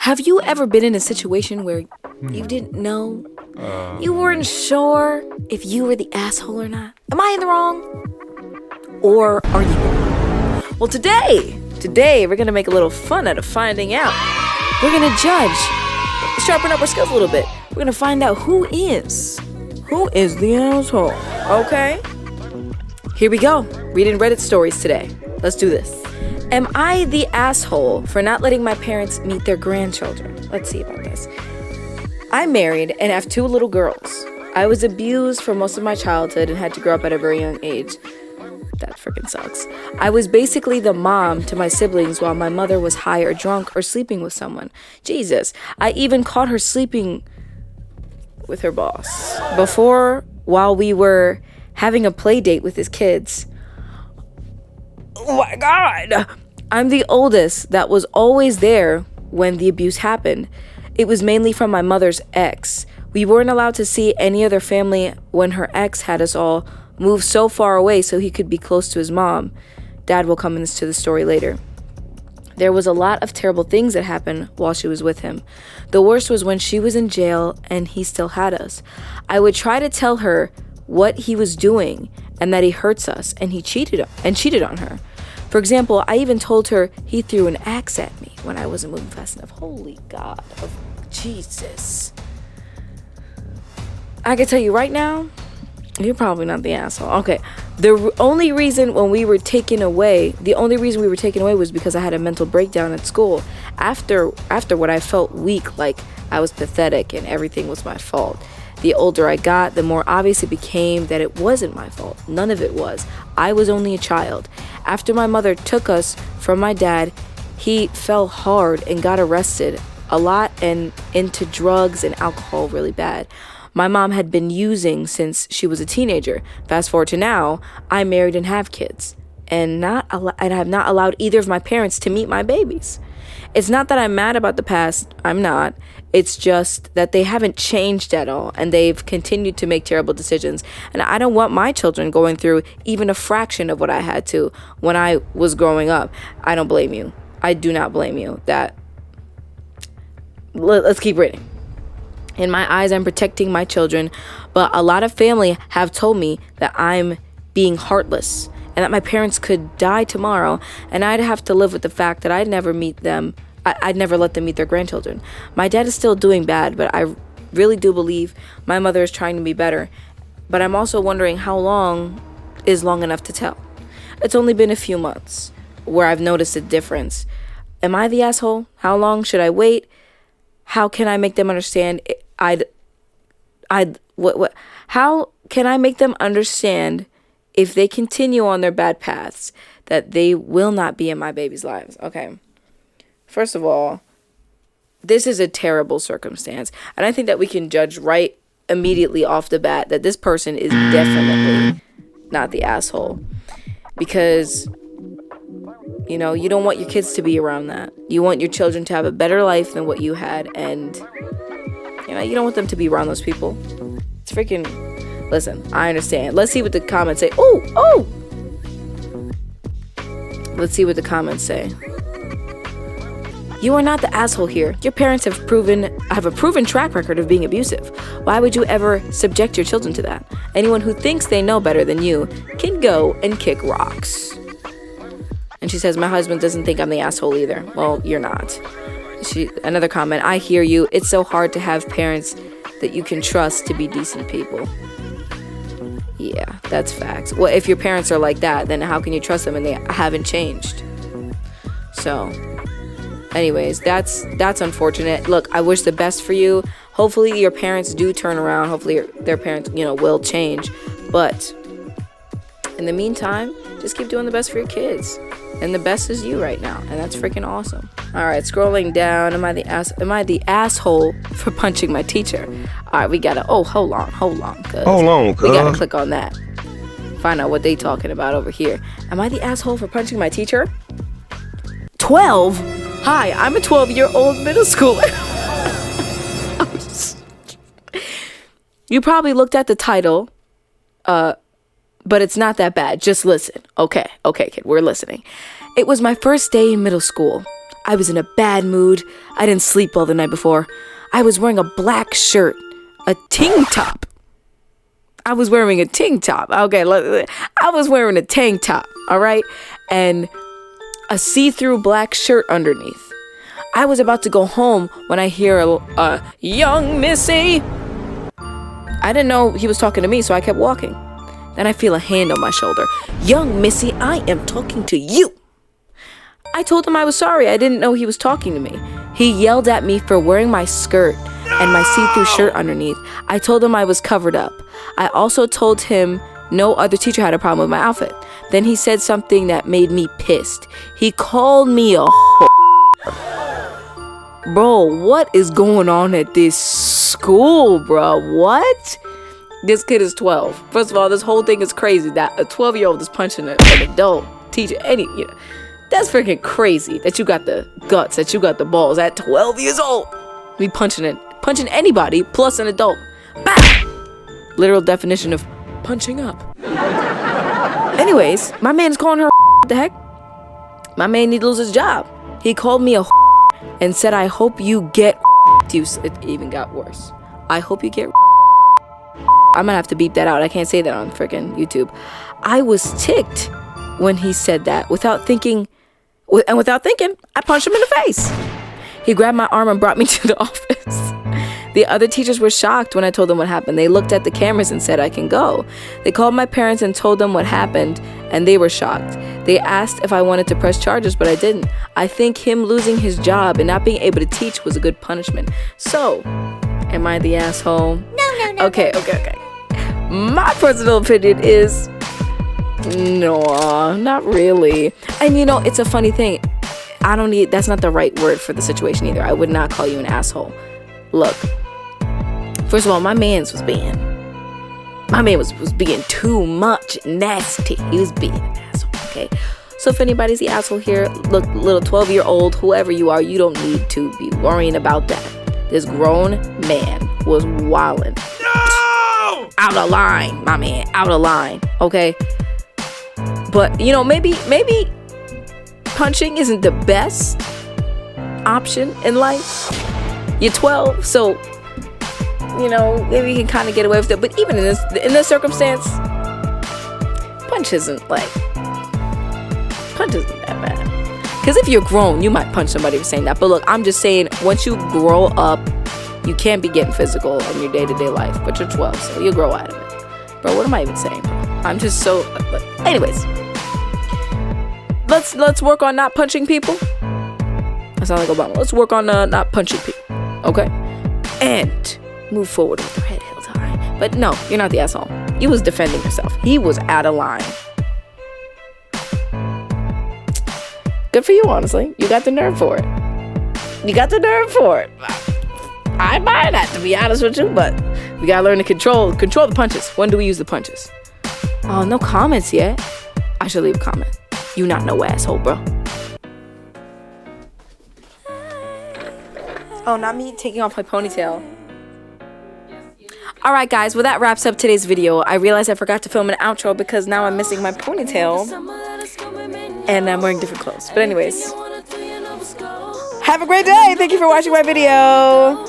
Have you ever been in a situation where you didn't know? You weren't sure if you were the asshole or not? Am I in the wrong? Or are you? Well, today we're gonna make a little fun out of finding out. We're gonna judge, sharpen up our skills a little bit. We're gonna find out who is the asshole, okay? Here we go. Reading Reddit stories today. Let's do this. Am I the asshole for not letting my parents meet their grandchildren? Let's see about this. I'm married and have 2 little girls. I was abused for most of my childhood and had to grow up at a very young age. That freaking sucks. I was basically the mom to my siblings while my mother was high or drunk or sleeping with someone. Jesus. I even caught her sleeping with her boss. While we were having a play date with his kids. Oh my God. I'm the oldest that was always there when the abuse happened. It was mainly from my mother's ex. We weren't allowed to see any other family when her ex had us all move so far away so he could be close to his mom. Dad will come into the story later. There was a lot of terrible things that happened while she was with him. The worst was when she was in jail and he still had us. I would try to tell her what he was doing and that he hurts us and he cheated on her. For example, I even told her he threw an axe at me when I wasn't moving fast enough. Holy God of Jesus. I can tell you right now, you're probably not the asshole. Okay. The only reason we were taken away was because I had a mental breakdown at school. After what I felt weak, like I was pathetic and everything was my fault. The older I got, the more obvious it became that it wasn't my fault. None of it was. I was only a child. After my mother took us from my dad, he fell hard and got arrested a lot and into drugs and alcohol really bad. My mom had been using since she was a teenager. Fast forward to now, I'm married and have kids. And have not allowed either of my parents to meet my babies. It's not that I'm mad about the past. I'm not. It's just that they haven't changed at all and they've continued to make terrible decisions. And I don't want my children going through even a fraction of what I had to when I was growing up. I don't blame you. I do not blame you. Let's keep reading. In my eyes, I'm protecting my children, but a lot of family have told me that I'm being heartless and that my parents could die tomorrow and I'd have to live with the fact that I'd never let them meet their grandchildren. My dad is still doing bad, but I really do believe my mother is trying to be better. But I'm also wondering how long is long enough to tell. It's only been a few months where I've noticed a difference. Am I the asshole? How long should I wait? How can I make them understand? How can I make them understand if they continue on their bad paths that they will not be in my baby's lives? Okay. First of all, this is a terrible circumstance. And I think that we can judge right immediately off the bat that this person is definitely not the asshole. Because, you don't want your kids to be around that. You want your children to have a better life than what you had. And, you don't want them to be around those people. It's freaking... Listen, I understand. Let's see what the comments say. Oh! Let's see what the comments say. You are not the asshole here. Your parents have a proven track record of being abusive. Why would you ever subject your children to that? Anyone who thinks they know better than you can go and kick rocks. And she says, my husband doesn't think I'm the asshole either. Well, you're not. Another comment, I hear you. It's so hard to have parents that you can trust to be decent people. Yeah, that's facts. Well, if your parents are like that, then how can you trust them and they haven't changed? So, anyways, that's unfortunate. Look, I wish the best for you. Hopefully your parents do turn around. Hopefully their parents, will change. But in the meantime, just keep doing the best for your kids. And the best is you right now. And that's freaking awesome. All right, scrolling down. Am I the asshole for punching my teacher? All right, we gotta, hold on. Hold on, cuz. We gotta click on that. Find out what they talking about over here. Am I the asshole for punching my teacher? 12? Hi, I'm a 12-year-old middle schooler. You probably looked at the title, but it's not that bad. Just listen. Okay, kid, we're listening. It was my first day in middle school. I was in a bad mood. I didn't sleep well the night before. I was wearing a black shirt, a tank top. I was wearing a tank top. Okay, I was wearing a tank top, all right? And a see-through black shirt underneath. I was about to go home when I hear a young Missy. I didn't know he was talking to me, so I kept walking. Then I feel a hand on my shoulder. Young Missy, I am talking to you. I told him I was sorry. I didn't know he was talking to me. He yelled at me for wearing my skirt and my see-through shirt underneath. I told him I was covered up. I also told him no other teacher had a problem with my outfit. Then he said something that made me pissed. He called me a Bro, what is going on at this school, bro? What? This kid is 12. First of all, this whole thing is crazy that a 12-year-old is punching an adult teacher. That's freaking crazy that you got the guts, that you got the balls at 12 years old. Me punching anybody plus an adult. Bah! Literal definition of punching up. Anyways, my man is calling her what the heck? My man need to lose his job. He called me a and said, I hope you get it even got worse. I hope you get I'm gonna have to beep that out. I can't say that on freaking YouTube. I was ticked when he said that. Without thinking, I punched him in the face. He grabbed my arm and brought me to the office. The other teachers were shocked when I told them what happened. They looked at the cameras and said I can go. They called my parents and told them what happened, and they were shocked. They asked if I wanted to press charges, but I didn't. I think him losing his job and not being able to teach was a good punishment. So, am I the asshole? No. Okay. My personal opinion is no, not really. And it's a funny thing. That's not the right word for the situation either. I would not call you an asshole. Look, first of all, my man was being too much nasty. He was being an asshole, okay? So if anybody's the asshole here, look, little 12-year-old, whoever you are, you don't need to be worrying about that. This grown man was wilding. No! Out of line, my man, out of line, okay? But, maybe punching isn't the best option in life. You're 12, so, maybe you can kind of get away with it. But even in this circumstance, punch isn't that bad. Because if you're grown, you might punch somebody for saying that. But look, I'm just saying, once you grow up, you can't be getting physical in your day-to-day life. But you're 12, so you'll grow out of it. Bro, what am I even saying, bro? I'm just so... Anyways. Let's work on not punching people. I sound like Obama. Let's work on not punching people. Okay? And move forward with your head held high. But no, you're not the asshole. You was defending yourself. He was out of line. Good for you, honestly. You got the nerve for it. I admire that, to be honest with you, but we gotta learn to control the punches. When do we use the punches? Oh, no comments yet. I should leave a comment. You not no asshole, bro. Oh, not me taking off my ponytail. Alright guys, well that wraps up today's video. I realized I forgot to film an outro because now I'm missing my ponytail. And I'm wearing different clothes. But anyways. Have a great day! Thank you for watching my video.